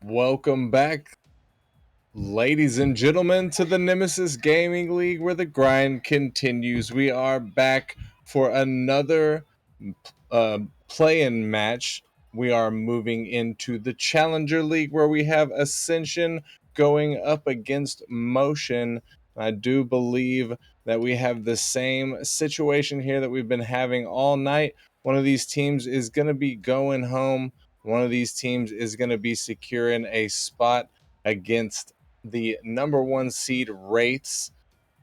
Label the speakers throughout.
Speaker 1: Welcome back, ladies and gentlemen, to the Nemesis Gaming League, where the grind continues. We are back for another play-in match. We are moving into the Challenger League, where we have Ascension going up against Motion. I do believe that we have the same situation here that we've been having all night. One of these teams is going to be going home. One of these teams is going to be securing a spot against the number one seed Wraiths.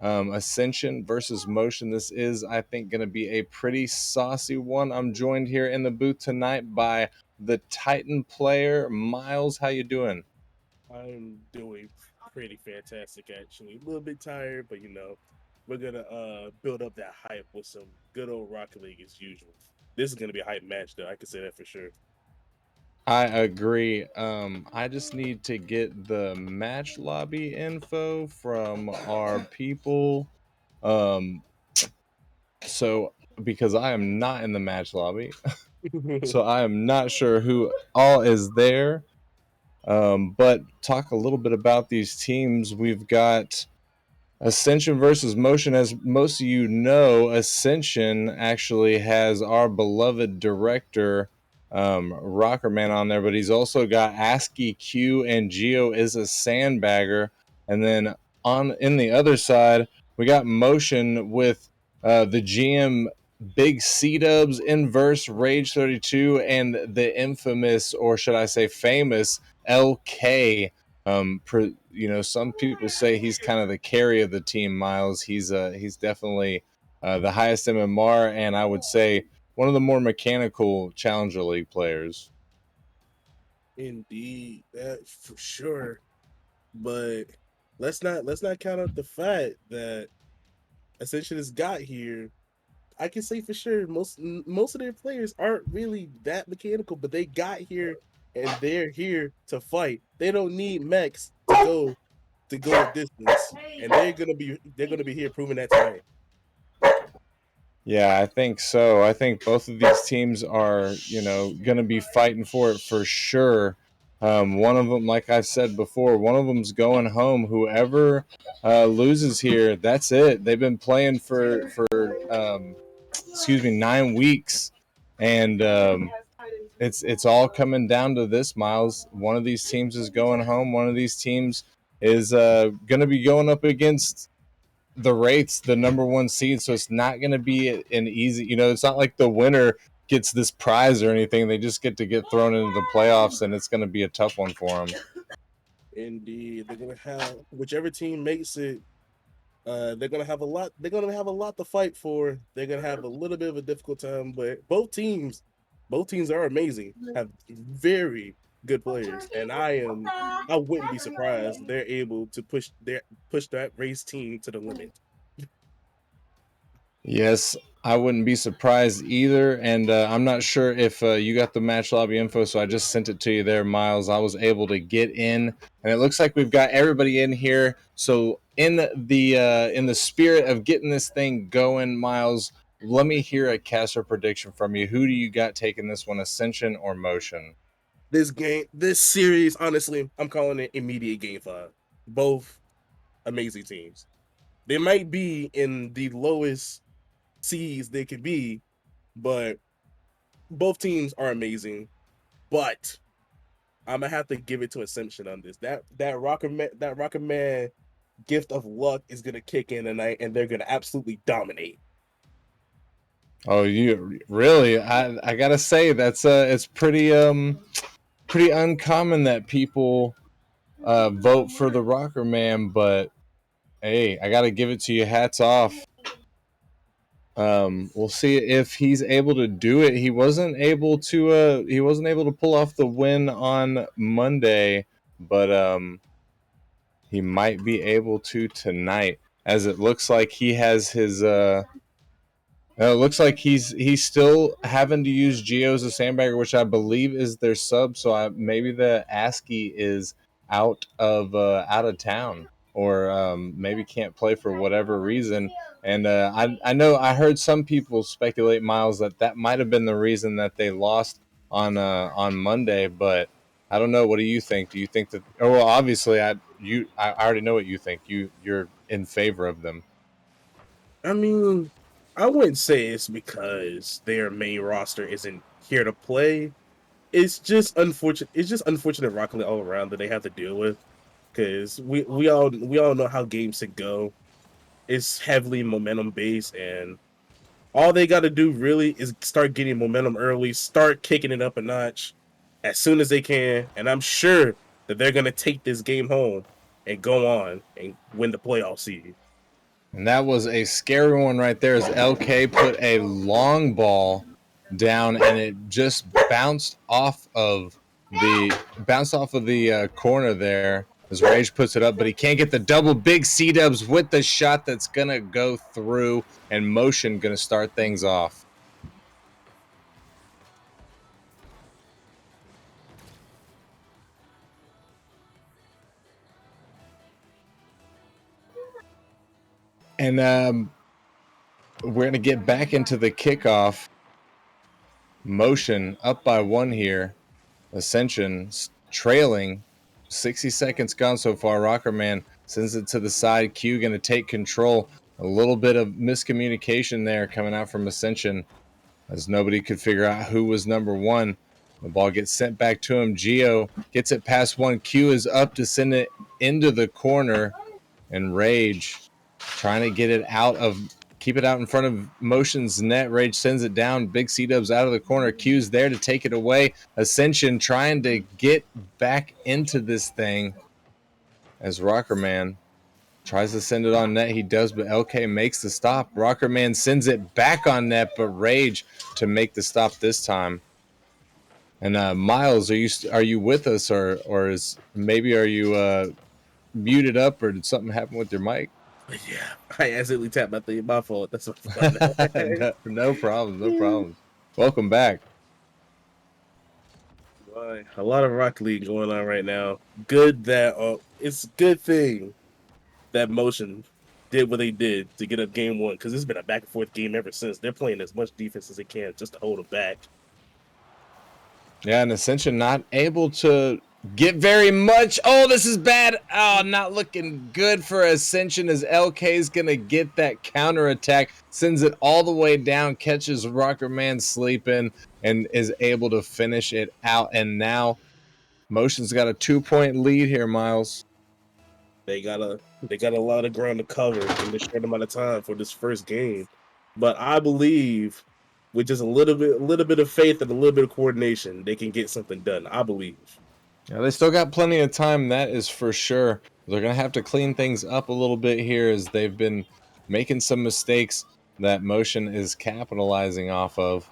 Speaker 1: Ascension versus Motion. This is, I think, going to be a pretty saucy one. I'm joined here in the booth tonight by the Titan player, Miles. How you doing?
Speaker 2: I'm doing pretty fantastic, actually. A little bit tired, but we're gonna build up that hype with some good old Rocket League as usual. This is gonna be a hype match, though. I can say that for sure.
Speaker 1: I agree. I just need to get the match lobby info from our people. So because I am not in the match lobby, so I am not sure who all is there. But talk a little bit about these teams. We've got Ascension versus Motion. As most of you know, Ascension actually has our beloved director, Rockerman, on there, but he's also got ASCII Q, and Geo is a sandbagger. And then in the other side, we got Motion with the GM Big C-Dubs, Inverse, Rage 32, and the infamous, or should I say famous, LK. Some people say he's kind of the carry of the team. Miles, he's definitely the highest MMR, and I would say one of the more mechanical Challenger League players.
Speaker 2: Indeed, that for sure. But let's not count out the fact that Ascension has got here. I can say for sure most of their players aren't really that mechanical, but they got here and they're here to fight. They don't need mechs to go a distance, and they're gonna be here proving that tonight.
Speaker 1: Yeah, I think so. I think both of these teams are, going to be fighting for it for sure. One of them, like I've said before, one of them's going home. Whoever loses here, that's it. They've been playing for 9 weeks, and it's all coming down to this, Miles. One of these teams is going home. One of these teams is going to be going up against the Wraiths, the number one seed. So it's not going to be an easy. It's not like the winner gets this prize or anything. They just get to get thrown into the playoffs, and it's going to be a tough one for them.
Speaker 2: Indeed, they're gonna have whichever team makes it. They're gonna have a lot. They're gonna have a lot to fight for. They're gonna have a little bit of a difficult time, but both teams are amazing. Have very, good players, and I wouldn't be surprised if they're able to push that race team to the limit.
Speaker 1: Yes, I wouldn't be surprised either. And I'm not sure if you got the match lobby info, so I just sent it to you there, Miles. I was able to get in, and it looks like we've got everybody in here. So in the spirit of getting this thing going, Miles, let me hear a caster prediction from you. Who do you got taking this one, Ascension or Motion?
Speaker 2: This series, honestly, I'm calling it immediate game 5. Both amazing teams. They might be in the lowest seeds they could be, but both teams are amazing. But I'm gonna have to give it to Ascension on this. That Rocker Man gift of luck is gonna kick in tonight, and they're gonna absolutely dominate.
Speaker 1: Oh, you really? I gotta say that's it's pretty uncommon that people vote for the Rocker Man, but hey, I got to give it to you. Hats off. We'll see if he's able to do it. He wasn't able to. He wasn't able to pull off the win on Monday, but he might be able to tonight. As it looks like he has his. It looks like he's still having to use Geo as a sandbagger, which I believe is their sub. So maybe the ASCII is out of town, or maybe can't play for whatever reason. And I know I heard some people speculate, Miles, that might have been the reason that they lost on Monday. But I don't know. What do you think? Do you think that? Oh, well, obviously I already know what you think. You're in favor of them.
Speaker 2: I mean, I wouldn't say it's because their main roster isn't here to play. It's just unfortunate. It's just unfortunate Rocket League all around that they have to deal with because we all know how games can go. It's heavily momentum based, and all they got to do really is start getting momentum early, start kicking it up a notch as soon as they can, and I'm sure that they're gonna take this game home and go on and win the playoff seed.
Speaker 1: And that was a scary one right there as LK put a long ball down and it just bounced off of the corner there as Rage puts it up, but he can't get the double. Big C-dubs with the shot that's going to go through, and Motion going to start things off. And we're going to get back into the kickoff. Motion up by 1 here. Ascension trailing. 60 seconds gone so far. Rockerman sends it to the side. Q going to take control. A little bit of miscommunication there coming out from Ascension as nobody could figure out who was number 1. The ball gets sent back to him. Geo gets it past 1. Q is up to send it into the corner. And Rage trying to get it keep it out in front of Motion's net. Rage sends it down. Big C-dubs out of the corner. Q's there to take it away. Ascension trying to get back into this thing as Rockerman tries to send it on net. He does, but LK makes the stop. Rockerman sends it back on net, but Rage to make the stop this time. And Miles, are you with us, or are you muted up, or did something happen with your mic?
Speaker 2: Yeah, I accidentally tapped my thing. My fault. That's my fault.
Speaker 1: No problem. No problem. Welcome back.
Speaker 2: A lot of Rocket League going on right now. Good that it's a good thing that Motion did what they did to get up game 1 because it's been a back and forth game ever since. They're playing as much defense as they can just to hold them back.
Speaker 1: Yeah, and Ascension not able to get very much. Oh, this is bad. Oh, not looking good for Ascension as LK's going to get that counterattack. Sends it all the way down, catches Rockerman sleeping, and is able to finish it out. And now Motion's got a 2-point lead here, Miles.
Speaker 2: They got a lot of ground to cover in this short amount of time for this first game. But I believe with just a little bit of faith and a little bit of coordination, they can get something done. I believe.
Speaker 1: Yeah, they still got plenty of time, that is for sure. They're going to have to clean things up a little bit here as they've been making some mistakes that Motion is capitalizing off of.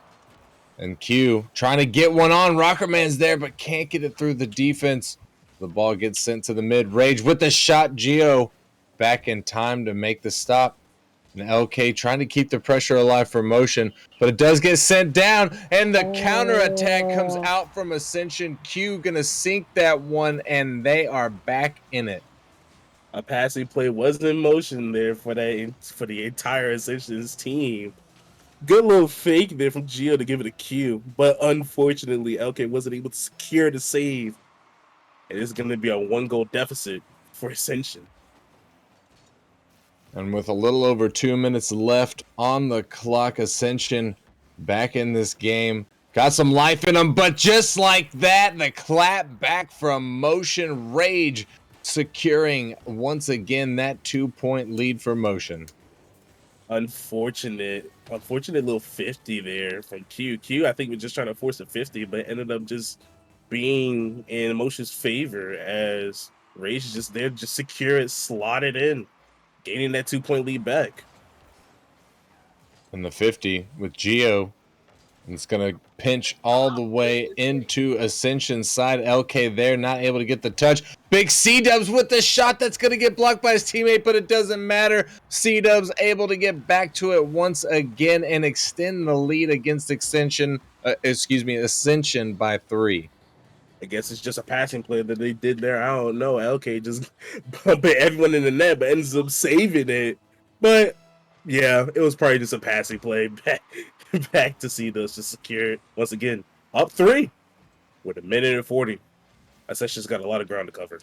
Speaker 1: And Q trying to get one on. Rockerman's there, but can't get it through the defense. The ball gets sent to the mid. Rage with the shot. Geo back in time to make the stop. And LK trying to keep the pressure alive for Motion, but it does get sent down, and the counter attack comes out from Ascension. Q gonna sink that one, and they are back in it.
Speaker 2: A passing play was in motion there for the entire Ascension's team. Good little fake there from Gio to give it a Q, but unfortunately, LK wasn't able to secure the save. It is going to be a 1-goal deficit for Ascension.
Speaker 1: And with a little over 2 minutes left on the clock, Ascension back in this game. Got some life in them, but just like that, the clap back from Motion. Rage securing once again that 2-point lead for Motion.
Speaker 2: Unfortunate little 50 there from Q. Q, I think, was just trying to force a 50, but ended up just being in Motion's favor as Rage is just there, just secure it, slot it in, gaining that 2-point lead back.
Speaker 1: And the 50 with Geo. And it's going to pinch all the way into Ascension's side. LK there, not able to get the touch. Big C-Dubs with the shot that's going to get blocked by his teammate, but it doesn't matter. C-Dubs able to get back to it once again and extend the lead against Ascension by 3.
Speaker 2: I guess it's just a passing play that they did there. I don't know. LK just bumping everyone in the net, but ends up saving it. But yeah, it was probably just a passing play back to see those to secure it once again. Up 3 with 1:40. Ascension's got a lot of ground to cover.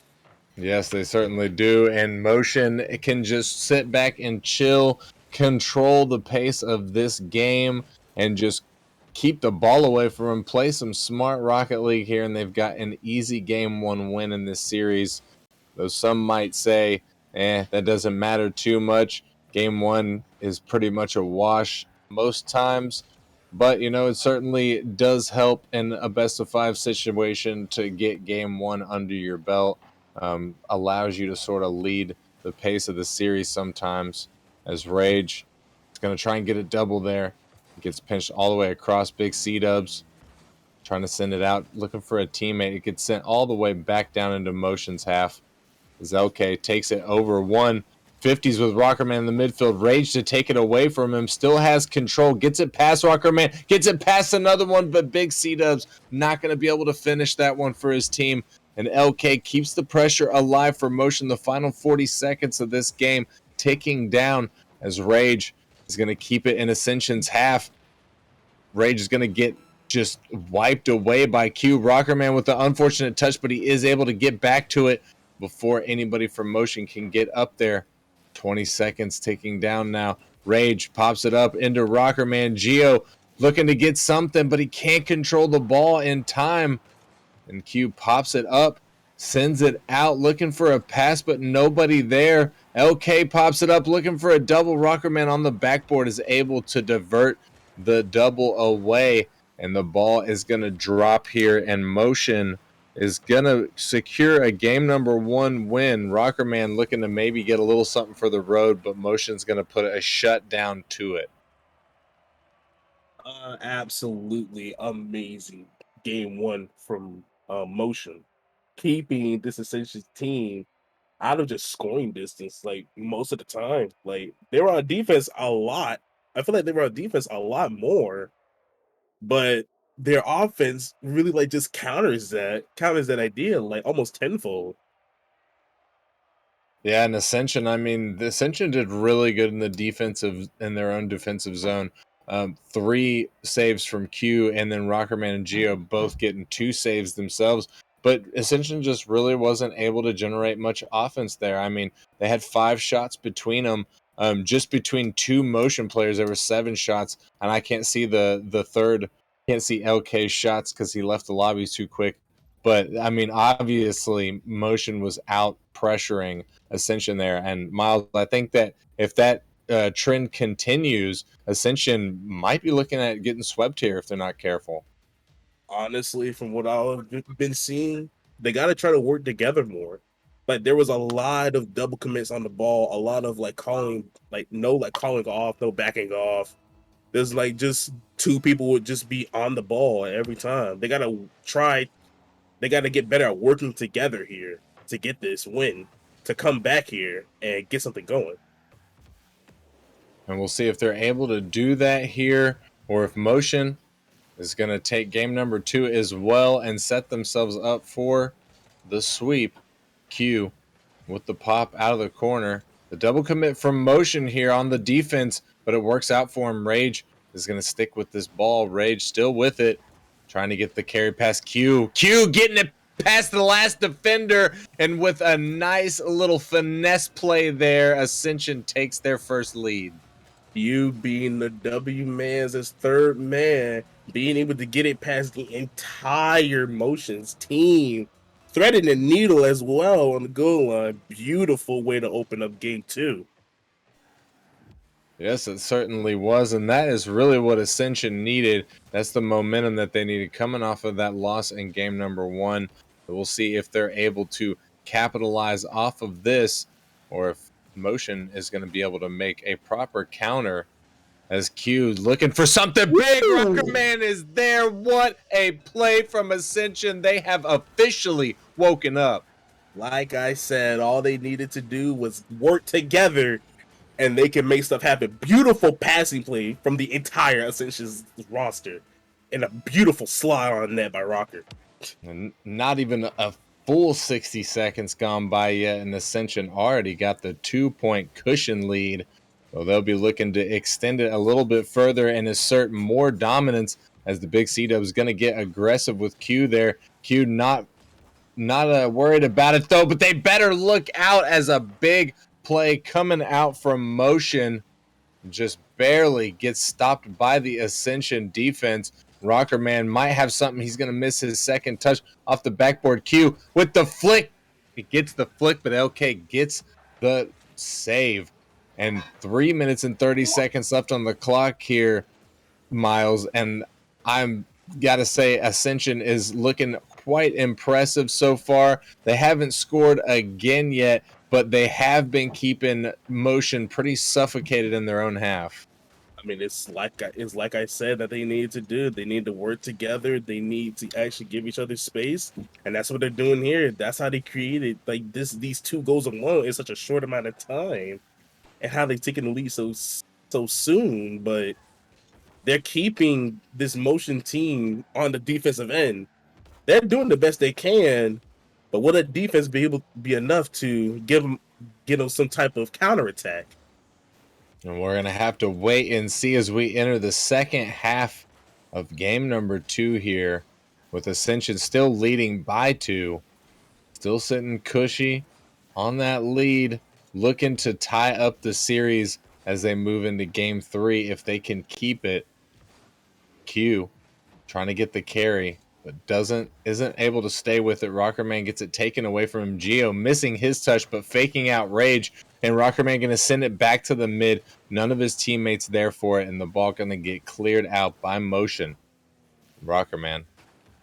Speaker 1: Yes, they certainly do. And Motion can just sit back and chill, control the pace of this game, and just keep the ball away from him. Play some smart Rocket League here, and they've got an easy Game 1 win in this series. Though some might say, that doesn't matter too much. Game 1 is pretty much a wash most times. But, it certainly does help in a best-of-5 situation to get Game 1 under your belt. Allows you to sort of lead the pace of the series sometimes. As Rage is going to try and get a double there. Gets pinched all the way across. Big C-Dubs trying to send it out, looking for a teammate. It gets sent all the way back down into Motion's half. As LK takes it over 150s with Rockerman in the midfield. Rage to take it away from him. Still has control. Gets it past Rockerman. Gets it past another one, but Big C-Dubs not going to be able to finish that one for his team. And LK keeps the pressure alive for Motion. The final 40 seconds of this game ticking down as Rage is going to keep it in Ascension's half. Rage is going to get just wiped away by Q. Rockerman with the unfortunate touch, but he is able to get back to it before anybody from Motion can get up there. 20 seconds ticking down now. Rage pops it up into Rockerman. Geo looking to get something, but he can't control the ball in time. And Q pops it up, sends it out, looking for a pass, but nobody there. LK pops it up, looking for a double. Rockerman on the backboard is able to divert the double away, and the ball is going to drop here, and Motion is going to secure a game number 1 win. Rockerman looking to maybe get a little something for the road, but Motion's going to put a shutdown to it.
Speaker 2: Absolutely amazing Game 1 from Motion, keeping this Ascension team out of just scoring distance like most of the time. Like, they were on defense a lot. I feel like they were on defense a lot more, but their offense really like just counters that idea like almost tenfold.
Speaker 1: Yeah, and Ascension, the Ascension did really good in their own defensive zone. 3 saves from Q, and then Rockerman and Geo both getting 2 saves themselves. But Ascension just really wasn't able to generate much offense there. They had 5 shots between them. Just between 2 Motion players, there were 7 shots, and I can't see the third. Can't see LK's shots because he left the lobby too quick. But obviously, Motion was out pressuring Ascension there. And Miles, I think that if that trend continues, Ascension might be looking at getting swept here if they're not careful.
Speaker 2: Honestly, from what I've been seeing, they got to try to work together more. Like, there was a lot of double commits on the ball, a lot of calling off, no backing off. There's like just two people would just be on the ball every time. They gotta try. They gotta get better at working together here to get this win, to come back here and get something going.
Speaker 1: And we'll see if they're able to do that here, or if Motion is going to take game number 2 as well and set themselves up for the sweep. Q with the pop out of the corner. The double commit from Motion here on the defense, but it works out for him. Rage is going to stick with this ball. Rage still with it, trying to get the carry past Q. Q getting it past the last defender, and with a nice little finesse play there, Ascension takes their first lead.
Speaker 2: You being the W man's as third man, being able to get it past the entire Motions team, threading the needle as well on the goal line. Beautiful way to open up game 2.
Speaker 1: Yes, it certainly was, and that is really what Ascension needed. That's the momentum that they needed coming off of that loss in game number 1. But we'll see if they're able to capitalize off of this, or if Motion is going to be able to make a proper counter. As Q looking for something big, Rockerman is there. What a play from Ascension. They have officially woken up.
Speaker 2: Like I said, all they needed to do was work together and they can make stuff happen. Beautiful passing play from the entire Ascension's roster, and a beautiful slide on net by Rocker.
Speaker 1: And not even a full 60 seconds gone by yet, and Ascension already got the 2-point cushion lead. So they'll be looking to extend it a little bit further and assert more dominance, as the Big C-Dub is going to get aggressive with Q there. Q not worried about it though, but they better look out, as a big play coming out from Motion just barely gets stopped by the Ascension defense. Rockerman might have something. He's going to miss his second touch off the backboard. Q with the flick. He gets the flick, but LK gets the save. And 3 minutes and 30 seconds left on the clock here, Miles. And I'm got to say, Ascension is looking quite impressive so far. They haven't scored again yet, but they have been keeping Motion pretty suffocated in their own half.
Speaker 2: I mean, it's like I said that they need to do. They need to work together. They need to actually give each other space, and that's what they're doing here. That's how they created like these 2 goals alone in such a short amount of time, and how they've taken the lead so soon. But they're keeping this Motion team on the defensive end. They're doing the best they can, but will the defense be enough to give them some type of counterattack?
Speaker 1: And we're going to have to wait and see as we enter the second half of game number 2 here, with Ascension still leading by 2. Still sitting cushy on that lead, looking to tie up the series as they move into game 3 if they can keep it. Q trying to get the carry, but isn't able to stay with it. Rockerman gets it taken away from him. Gio missing his touch, but faking out Rage, and Rockerman going to send it back to the mid. None of his teammates there for it, and the ball going to get cleared out by Motion. Rockerman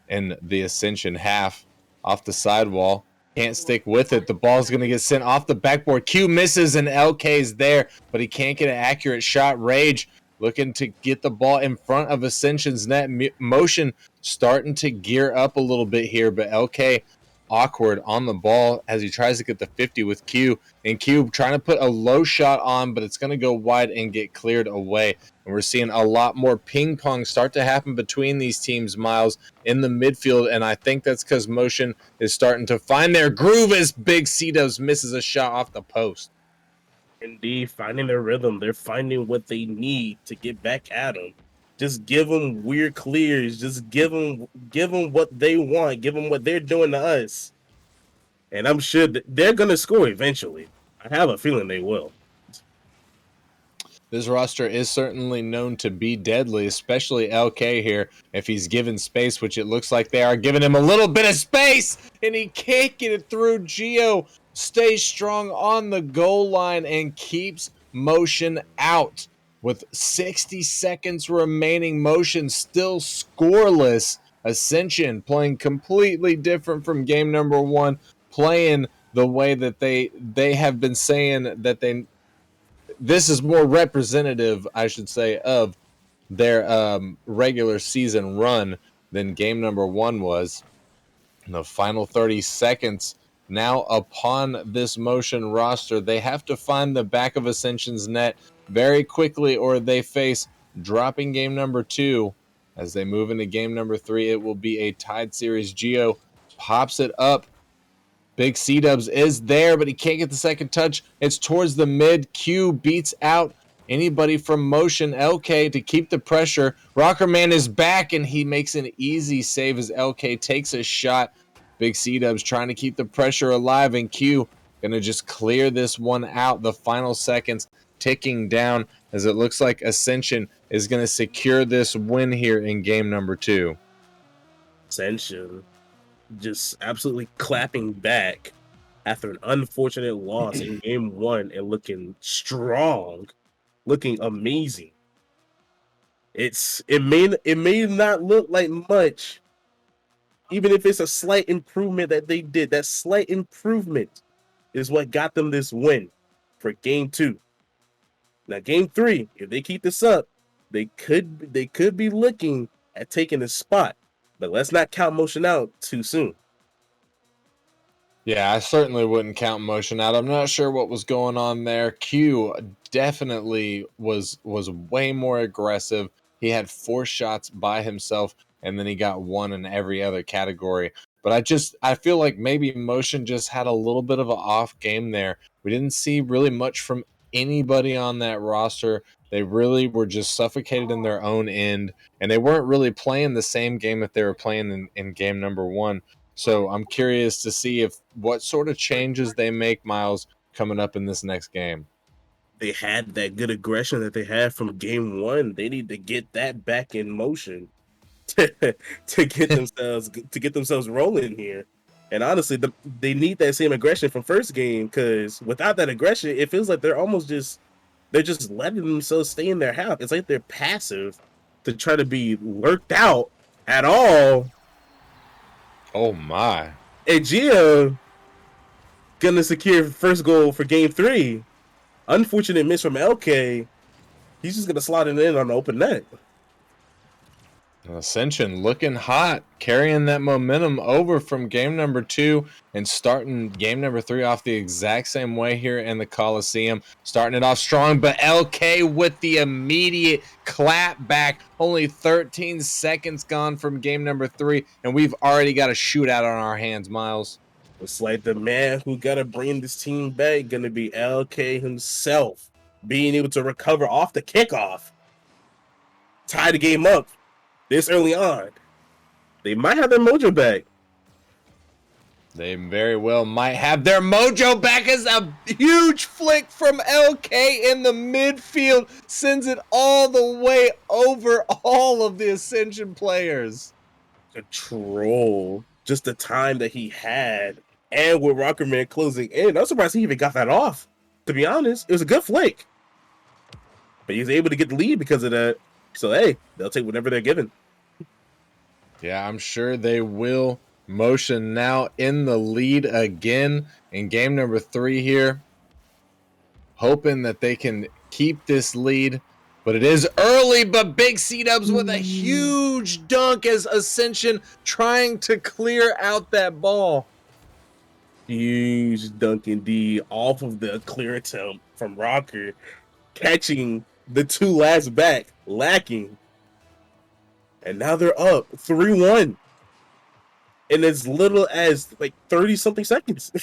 Speaker 1: in the Ascension half off the sidewall. Can't stick with it. The ball's going to get sent off the backboard. Q misses, and LK's there, but he can't get an accurate shot. Rage looking to get the ball in front of Ascension's net. Motion starting to gear up a little bit here, but LK awkward on the ball as he tries to get the 50 with Q. And Q trying to put a low shot on, but it's going to go wide and get cleared away. And we're seeing a lot more ping pong start to happen between these teams, Miles, in the midfield. And I think that's because Motion is starting to find their groove as Big C-Dubs misses a shot off the post.
Speaker 2: Indeed, finding their rhythm. They're finding what they need to get back at them. Just give them weird clears. Just give them what they want. Give them what they're doing to us. And I'm sure they're going to score eventually. I have a feeling they will.
Speaker 1: This roster is certainly known to be deadly, especially LK here. If he's given space, which it looks like they are giving him a little bit of space, and he can't get it through. Gio stays strong on the goal line and keeps Motion out. With 60 seconds remaining, Motion still scoreless. Ascension playing completely different from game number 1, playing the way that they have been saying that this is more representative, I should say, of their regular season run than game number 1 was. In the final 30 seconds now upon this Motion roster, they have to find the back of Ascension's net very quickly, or they face dropping game number 2. As they move into game number 3, it will be a tied series. Geo pops it up. Big C-Dubs is there, but he can't get the second touch. It's towards the mid. Q beats out anybody from Motion. LK to keep the pressure. Rockerman is back, and he makes an easy save as LK takes a shot. Big C-Dubs trying to keep the pressure alive, and Q going to just clear this one out. The final seconds ticking down as it looks like Ascension is going to secure this win here in game number 2.
Speaker 2: Ascension just absolutely clapping back after an unfortunate loss in game 1 and looking strong, looking amazing. It may not look like much, even if it's a slight improvement that they did. That slight improvement is what got them this win for game 2. Now game 3, if they keep this up, they could be looking at taking the spot. But let's not count Motion out too soon.
Speaker 1: Yeah, I certainly wouldn't count Motion out. I'm not sure what was going on there. Q definitely was way more aggressive. He had 4 shots by himself, and then he got 1 in every other category. But I feel like maybe Motion just had a little bit of an off game there. We didn't see really much from anybody on that roster. They really were just suffocated in their own end, and they weren't really playing the same game that they were playing in game number 1. So I'm curious to see what sort of changes they make, Miles, coming up in this next game.
Speaker 2: They had that good aggression that they had from game 1. They need to get that back in motion to get themselves rolling here. And honestly, they need that same aggression from first game, because without that aggression, it feels like they're just letting themselves stay in their half. It's like they're passive to try to be lurked out at all.
Speaker 1: Oh my.
Speaker 2: And Gio gonna secure first goal for game 3. Unfortunate miss from LK. He's just gonna slot it in on the open net.
Speaker 1: Ascension looking hot, carrying that momentum over from game number 2 and starting game number 3 off the exact same way here in the Coliseum. Starting it off strong, but LK with the immediate clap back. Only 13 seconds gone from game number 3, and we've already got a shootout on our hands, Miles.
Speaker 2: It's like the man who gotta bring this team back gonna be LK himself, being able to recover off the kickoff, tie the game up this early on. They might have their mojo back.
Speaker 1: They very well might have their mojo back, as a huge flick from LK in the midfield sends it all the way over all of the Ascension players.
Speaker 2: Control. Just the time that he had, and with Rockerman closing in. I'm surprised he even got that off, to be honest. It was a good flick. But he's able to get the lead because of that. So, hey, they'll take whatever they're given.
Speaker 1: Yeah, I'm sure they will. Motion now in the lead again in game number 3 here. Hoping that they can keep this lead. But it is early, but Big C-Dubs with a huge dunk as Ascension trying to clear out that ball.
Speaker 2: Huge dunk indeed off of the clear attempt from Rocker, catching the 2 last back, lacking. And now they're up 3-1 in as little as like 30-something seconds.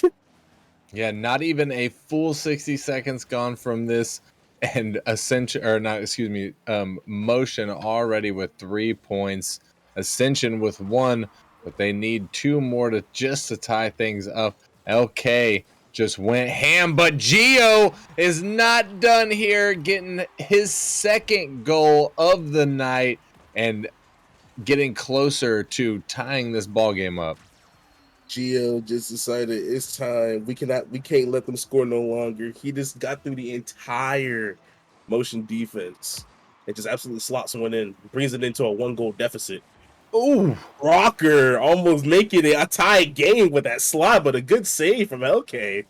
Speaker 1: Yeah, not even a full 60 seconds gone from this, and Motion already with 3 points. Ascension with 1, but they need 2 more to tie things up. LK just went ham, but Gio is not done here, getting his second goal of the night and getting closer to tying this ball game up.
Speaker 2: Gio just decided it's time. We can't let them score no longer. He just got through the entire Motion defense. It just absolutely slots one in, brings it into a 1-goal deficit.
Speaker 1: Ooh,
Speaker 2: Rocker almost making it a tie game with that slot, but a good save from LK.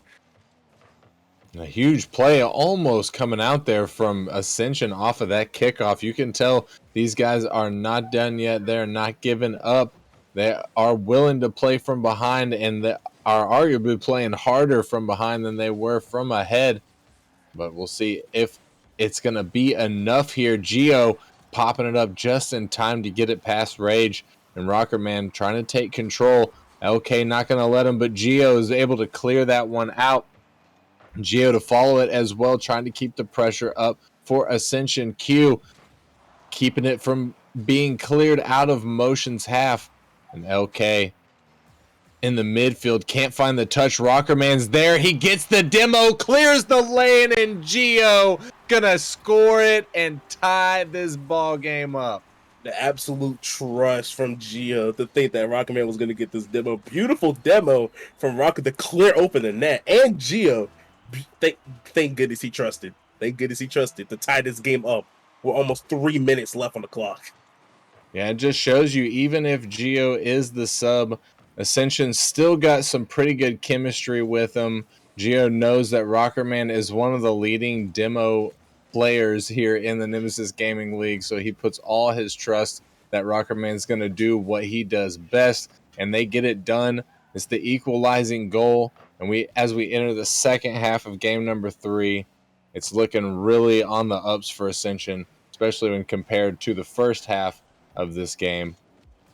Speaker 1: A huge play almost coming out there from Ascension off of that kickoff. You can tell these guys are not done yet. They're not giving up. They are willing to play from behind, and they are arguably playing harder from behind than they were from ahead. But we'll see if it's going to be enough here. Geo popping it up just in time to get it past Rage, and Rockerman trying to take control. LK not going to let him, but Geo is able to clear that one out. Geo to follow it as well, trying to keep the pressure up for Ascension. Q keeping it from being cleared out of Motion's half. And LK in the midfield can't find the touch. Rockerman's there. He gets the demo, clears the lane, and Geo gonna score it and tie this ball game up.
Speaker 2: The absolute trust from Geo to think that Rocketman was going to get this demo. Beautiful demo from Rocket to clear open the net. And Geo, thank goodness he trusted. Thank goodness he trusted to tie this game up with almost 3 minutes left on the clock.
Speaker 1: Yeah, it just shows you, even if Geo is the sub, Ascension still got some pretty good chemistry with him. Geo knows that Rockerman is one of the leading demo players here in the Nemesis Gaming League, so he puts all his trust that Rockerman's going to do what he does best, and they get it done. It's the equalizing goal, and as we enter the second half of game number 3, it's looking really on the ups for Ascension, especially when compared to the first half of this game,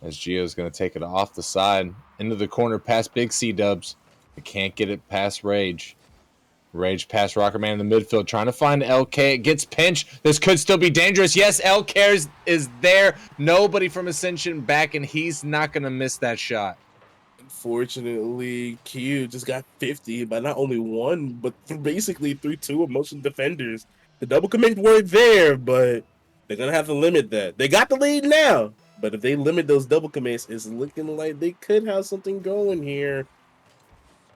Speaker 1: as Geo's going to take it off the side into the corner past Big C Dubs. They can't get it past Rage. Rage past Rockerman in the midfield, trying to find LK. It gets pinched. This could still be dangerous. Yes, LK is there. Nobody from Ascension back, and he's not going to miss that shot.
Speaker 2: Unfortunately, Q just got 50 by not only one, but basically through 2 of Motion defenders. The double commit were there, but they're going to have to limit that. They got the lead now, but if they limit those double commits, it's looking like they could have something going here.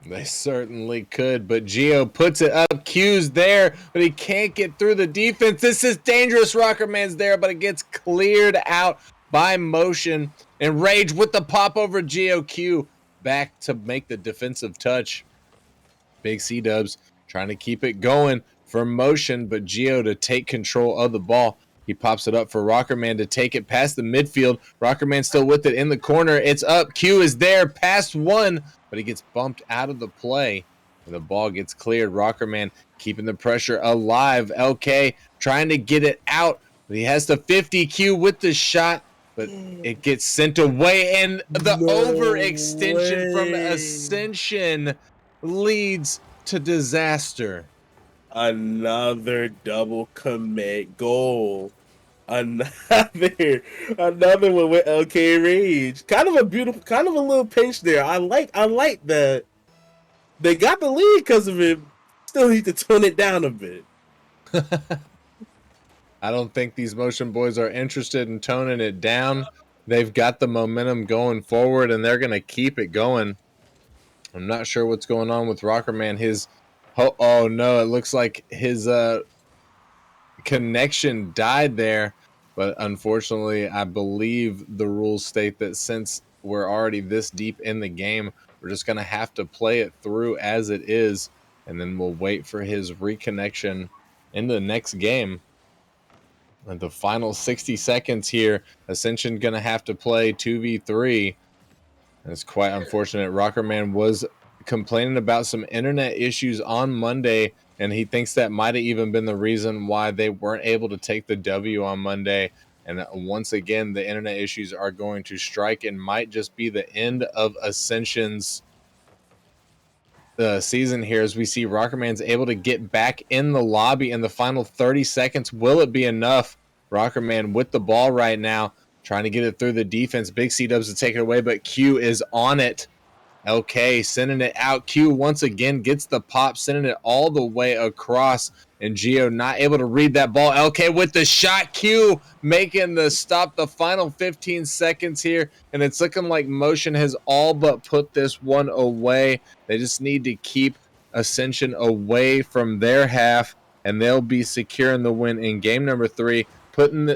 Speaker 1: They certainly could, but Geo puts it up. Q's there, but he can't get through the defense. This is dangerous. Rockerman's there, but it gets cleared out by Motion. And Rage with the pop over Geo. Q back to make the defensive touch. Big C Dubs trying to keep it going for Motion, but Geo to take control of the ball. He pops it up for Rockerman to take it past the midfield. Rockerman still with it in the corner. It's up. Q is there past one, but he gets bumped out of the play. And the ball gets cleared. Rockerman keeping the pressure alive. LK trying to get it out, but he has the 50. Q with the shot, but it gets sent away. And the overextension from Ascension leads to disaster.
Speaker 2: Another double commit goal. Another one with LK Rage. Kind of a beautiful, kind of a little pinch there. I like that. They got the lead because of it. Still need to tone it down a bit.
Speaker 1: I don't think these Motion boys are interested in toning it down. They've got the momentum going forward, and they're going to keep it going. I'm not sure what's going on with Rockerman. Oh no, it looks like his connection died there, but unfortunately I believe the rules state that since we're already this deep in the game, we're just going to have to play it through as it is, and then we'll wait for his reconnection in the next game. And the final 60 seconds here, Ascension going to have to play 2v3. And it's quite unfortunate. Rockerman was complaining about some internet issues on Monday, and he thinks that might have even been the reason why they weren't able to take the W on Monday. And once again, the internet issues are going to strike and might just be the end of Ascension's season here, as we see Rockerman's able to get back in the lobby in the final 30 seconds. Will it be enough? Rockerman with the ball right now, trying to get it through the defense. Big C Dubs to take it away, but Q is on it. LK sending it out. Q once again gets the pop, sending it all the way across, and Geo not able to read that ball. LK with the shot. Q making the stop the final 15 seconds here, and it's looking like Motion has all but put this one away. They just need to keep Ascension away from their half, and they'll be securing the win in game number 3,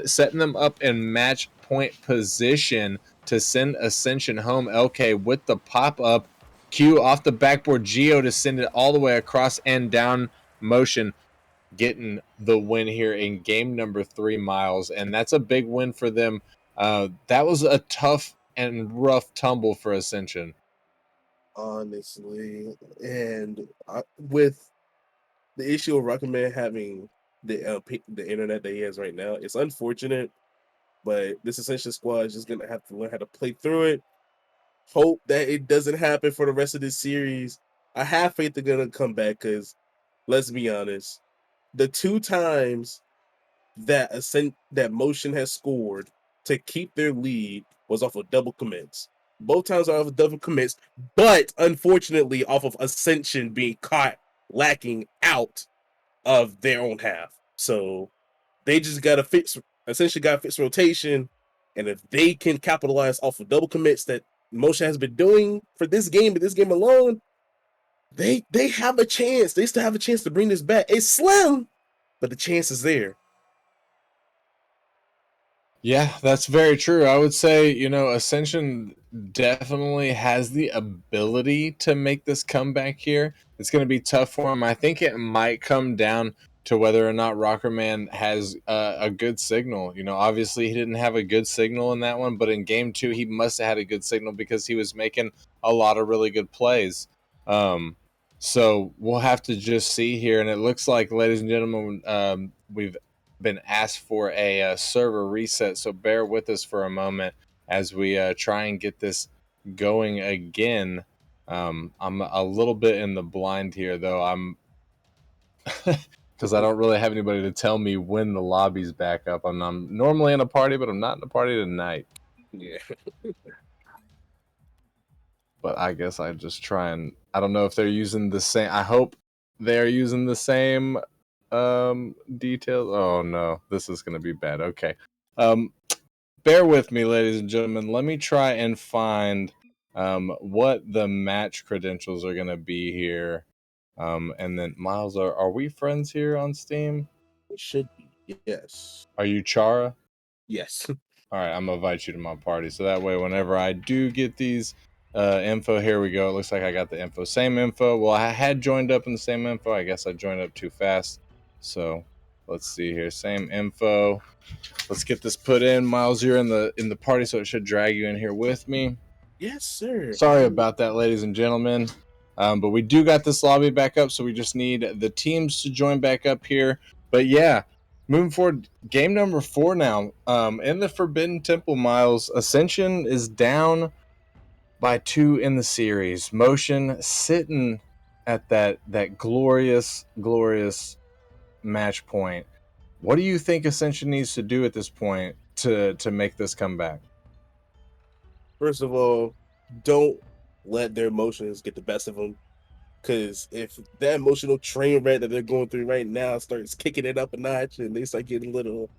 Speaker 1: setting them up in match point position to send Ascension home. LK with the pop-up. Q off the backboard. Geo to send it all the way across and down Motion getting the win here in game number 3, Miles, and that's a big win for them. That was a tough and rough tumble for Ascension.
Speaker 2: Honestly, and with the issue of Rocketman having the internet that he has right now, it's unfortunate. But this Ascension squad is just gonna have to learn how to play through it. Hope that it doesn't happen for the rest of this series. I have faith they're gonna come back because let's be honest, the 2 times that Motion has scored to keep their lead was off of double commits. Both times are off of double commits, but unfortunately off of Ascension being caught lacking out of their own half. So they just gotta essentially gotta fix rotation. And if they can capitalize off of double commits that Motion has been doing for this game, but this game alone, they have a chance. They still have a chance to bring this back. It's slim, but the chance is there.
Speaker 1: Yeah, that's very true. I would say, Ascension definitely has the ability to make this comeback here. It's going to be tough for him. I think it might come down to whether or not Rockerman has a good signal. Obviously he didn't have a good signal in that one, but in game 2 he must have had a good signal because he was making a lot of really good plays. So we'll have to just see here. And it looks like, ladies and gentlemen, we've been asked for a server reset, so bear with us for a moment as we try and get this going again. I'm a little bit in the blind here, though. I'm because I don't really have anybody to tell me when the lobby's back up. I'm normally in a party, but I'm not in a party tonight.
Speaker 2: Yeah.
Speaker 1: But I guess I just try and I don't know if they're using the same. I hope they're using the same details. Oh no, this is gonna be bad. Okay. Bear with me, ladies and gentlemen. Let me try and find what the match credentials are gonna be here. And then Miles, are we friends here on Steam?
Speaker 2: It should be. Yes.
Speaker 1: Are you Chara?
Speaker 2: Yes.
Speaker 1: All right, I'm gonna invite you to my party, so that way, whenever I do get these info, here we go. It looks like I got the info, same info. Well, I had joined up in the same info. I guess I joined up too fast. So let's see here, same info. Let's get this put in. Miles, you're in the party, so it should drag you in here with me.
Speaker 2: Yes, sir.
Speaker 1: Sorry about that, ladies and gentlemen. But we do got this lobby back up, so we just need the teams to join back up here. But yeah, moving forward, game number 4 now. In the Forbidden Temple, Miles, Ascension is down by 2 in the series. Motion sitting at that glorious match point. What do you think Ascension needs to do at this point to make this comeback?
Speaker 2: First of all, don't let their emotions get the best of them. Because if that emotional train wreck that they're going through right now starts kicking it up a notch and they start getting a little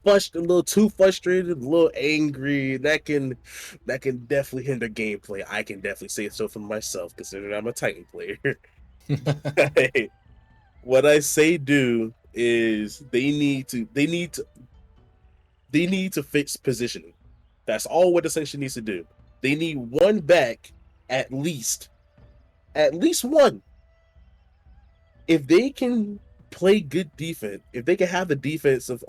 Speaker 2: frustrated, a little too frustrated, a little angry, that can definitely hinder gameplay. I can definitely say so for myself, considering I'm a Titan player. What I say do is they need to fix positioning. That's all what Ascension needs to do. They need one back at least one. If they can play good defense, if they can have the defensive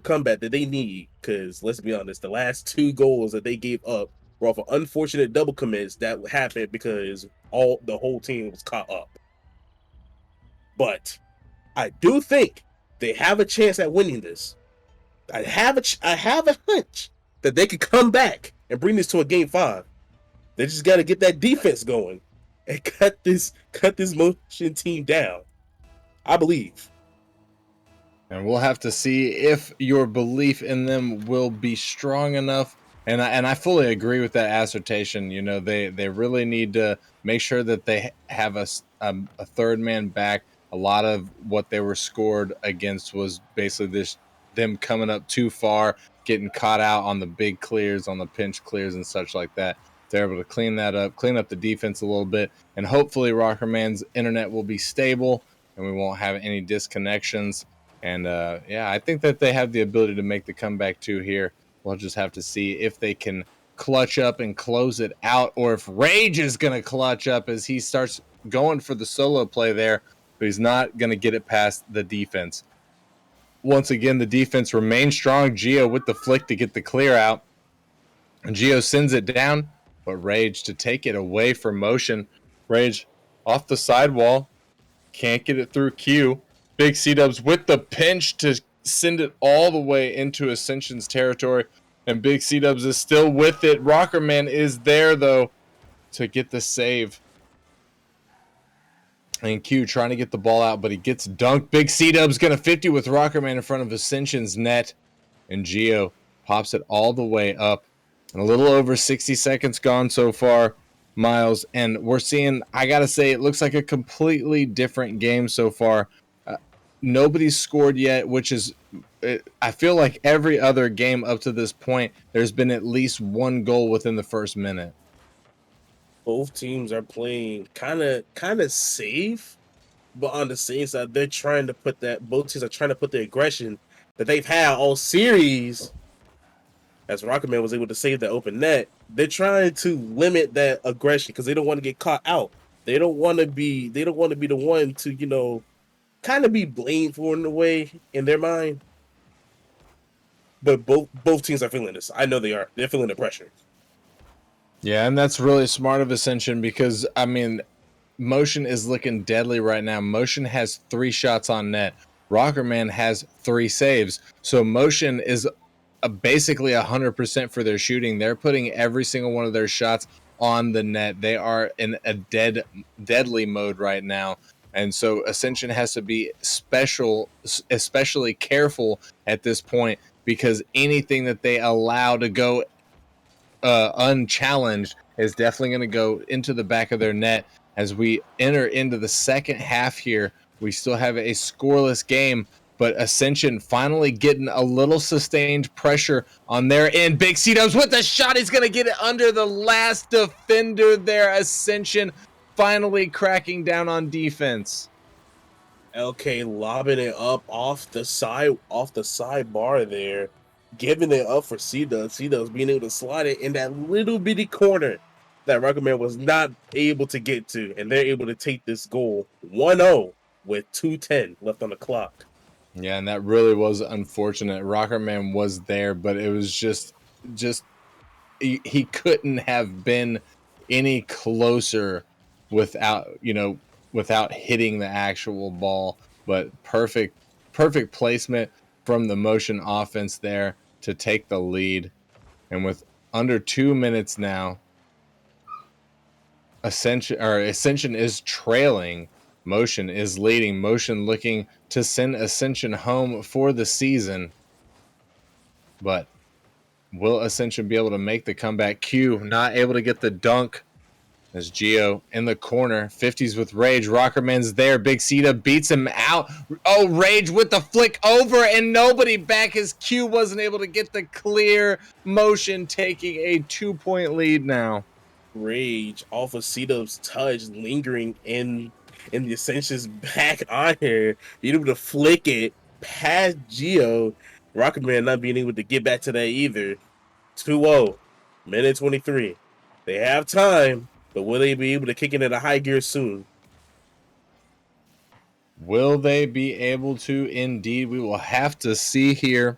Speaker 2: comeback that they need, because let's be honest, the last 2 goals that they gave up were off of unfortunate double commits that happened because the whole team was caught up. But I do think they have a chance at winning this. I have a hunch that they could come back and bring this to a game 5. They just got to get that defense going and cut this Motion team down. I believe.
Speaker 1: And we'll have to see if your belief in them will be strong enough. And I fully agree with that assertion. They really need to make sure that they have a third man back. A lot of what they were scored against was basically them coming up too far, getting caught out on the big clears, on the pinch clears and such like that. They're able to clean that up, clean up the defense a little bit, and hopefully Rockerman's internet will be stable and we won't have any disconnections. And I think that they have the ability to make the comeback too here. We'll just have to see if they can clutch up and close it out, or if Rage is going to clutch up as he starts going for the solo play there but he's not going to get it past the defense. Once again, the defense remains strong. Gio with the flick to get the clear out. And Gio sends it down, but Rage to take it away from Motion. Rage off the sidewall. Can't get it through Q. Big C-Dubs with the pinch to send it all the way into Ascension's territory. And Big C-Dubs is still with it. Rockerman is there, though, to get the save. And Q trying to get the ball out, but he gets dunked. Big C-Dub's going to 50 with Rockerman in front of Ascension's net. And Gio pops it all the way up. And a little over 60 seconds gone so far, Miles. And we're seeing, I got to say, it looks like a completely different game so far. Nobody's scored yet, which is, I feel like every other game up to this point, there's been at least one goal within the first minute.
Speaker 2: Both teams are playing kind of safe, but on the same side, they're trying to put that. Both teams are trying to put the aggression that they've had all series. As Rocketman was able to save that open net, they're trying to limit that aggression because they don't want to get caught out. They don't want to be. They don't want to be the one to kind of be blamed for in a way in their mind. But both teams are feeling this. I know they are. They're feeling the pressure.
Speaker 1: Yeah, and that's really smart of Ascension because, I mean, Motion is looking deadly right now. Motion has 3 shots on net. Rockerman has 3 saves. So Motion is basically 100% for their shooting. They're putting every single one of their shots on the net. They are in a deadly mode right now. And so Ascension has to be especially careful at this point because anything that they allow to go unchallenged is definitely going to go into the back of their net. As we enter into the second half here, we still have a scoreless game, but Ascension finally getting a little sustained pressure on their end. Big C-Dubs with the shot. He's going to get it under the last defender there. Ascension finally cracking down on defense.
Speaker 2: LK lobbing it up off the sidebar there, giving it up for C-Dubs. C-Dubs being able to slide it in that little bitty corner that Rocketman was not able to get to, and they're able to take this goal 1-0 with 2:10 left on the clock.
Speaker 1: Yeah, and that really was unfortunate. Rockerman was there, but it was just he couldn't have been any closer without hitting the actual ball. But perfect placement from the Motion offense there to take the lead. And with under 2 minutes now, Ascension is trailing. Motion is leading. Motion looking to send Ascension home for the season. But will Ascension be able to make the comeback? Q not able to get the dunk as Gio in the corner. 50s with Rage. Rockerman's there. Big Cita beats him out. Oh, Rage with the flick over and nobody back as Q wasn't able to get the clear. Motion taking a 2-point lead now.
Speaker 2: Rage off of C-Dub's touch lingering in the Ascension's back on here. Being able to flick it past Gio. Rocketman not being able to get back to that either. 2-0, minute 23. They have time, but will they be able to kick it into high gear soon?
Speaker 1: Will they be able to? Indeed, we will have to see here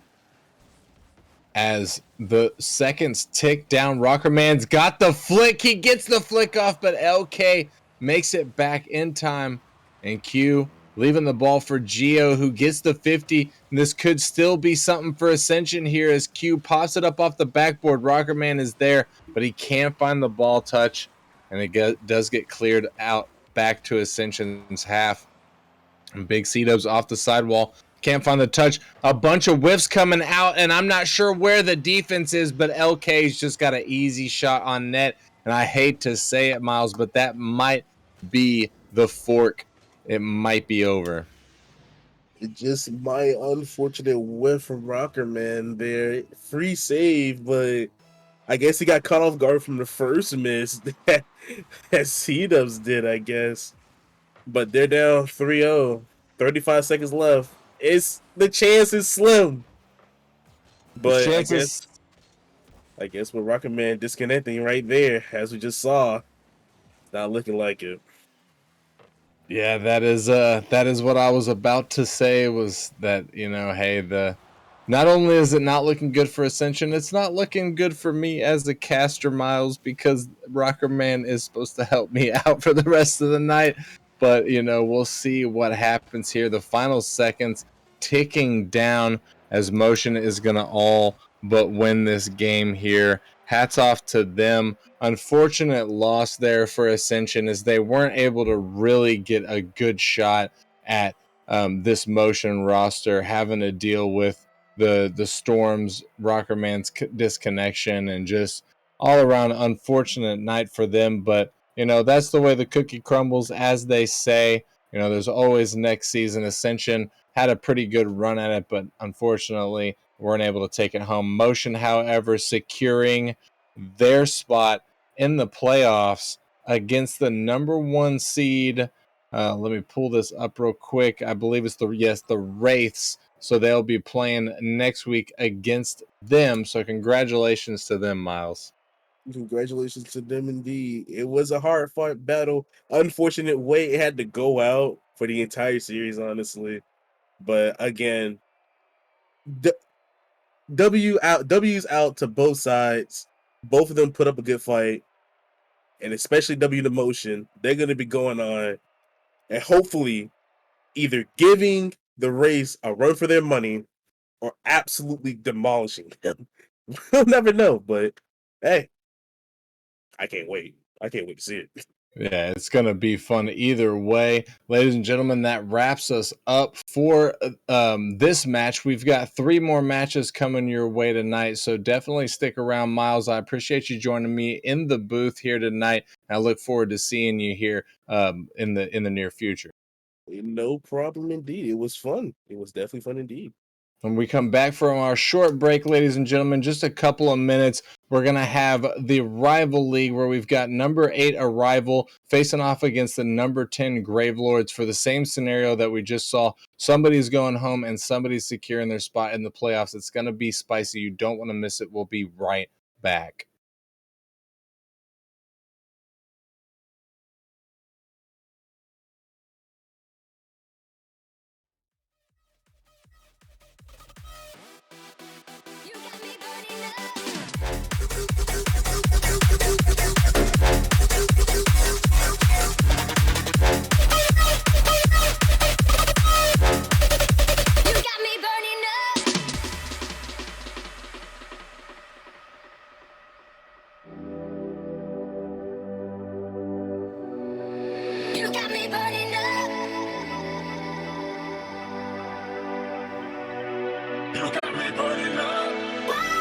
Speaker 1: as the seconds tick down. Rockerman's got the flick. He gets the flick off, but LK makes it back in time. And Q leaving the ball for Gio, who gets the 50. And this could still be something for Ascension here as Q pops it up off the backboard. Rockerman is there, but he can't find the ball touch. And it does get cleared out back to Ascension's half. And Big C-Dubs off the sidewall. Can't find the touch. A bunch of whiffs coming out, and I'm not sure where the defense is, but LK's just got an easy shot on net. And I hate to say it, Miles, but that might be the fork. It might be over.
Speaker 2: It just my unfortunate whiff from Rockerman there. Free save, but I guess he got caught off guard from the first miss that C-Dubs did, I guess. But they're down 3-0. 35 seconds left. The chance is slim. But I guess with Rocketman disconnecting right there, as we just saw, it's not looking like it.
Speaker 1: Yeah, that is what I was about to say, was that, hey, the not only is it not looking good for Ascension, it's not looking good for me as a caster, Miles, because Rocker Man is supposed to help me out for the rest of the night. But we'll see what happens here. The final seconds ticking down as Motion is gonna all but win this game here. Hats off to them. Unfortunate loss there for Ascension, as they weren't able to really get a good shot at this Motion roster, having to deal with the Storms, Rockerman's disconnection, and just all around unfortunate night for them. But that's the way the cookie crumbles, as they say. There's always next season. Ascension had a pretty good run at it, but unfortunately weren't able to take it home. Motion, however, securing their spot in the playoffs against the number one seed. Let me pull this up real quick. I believe it's the Wraiths. So they'll be playing next week against them. So congratulations to them, Miles.
Speaker 2: Congratulations to them indeed. It was a hard fought battle. Unfortunate way it had to go out for the entire series, honestly. But again, W's out to both sides. Both of them put up a good fight, and especially W the Motion. They're going to be going on and hopefully either giving the race a run for their money or absolutely demolishing them. We'll never know, but hey, I can't wait. I can't wait to see it.
Speaker 1: Yeah, it's going to be fun either way. Ladies and gentlemen, that wraps us up for this match. We've got 3 more matches coming your way tonight, so definitely stick around, Miles. I appreciate you joining me in the booth here tonight. I look forward to seeing you here in the near future.
Speaker 2: No problem indeed. It was fun. It was definitely fun indeed.
Speaker 1: When we come back from our short break, ladies and gentlemen, just a couple of minutes, we're going to have the Rival League, where we've got number 8 Arrival facing off against the number 10 Gravelords for the same scenario that we just saw. Somebody's going home and somebody's securing their spot in the playoffs. It's going to be spicy. You don't want to miss it. We'll be right back.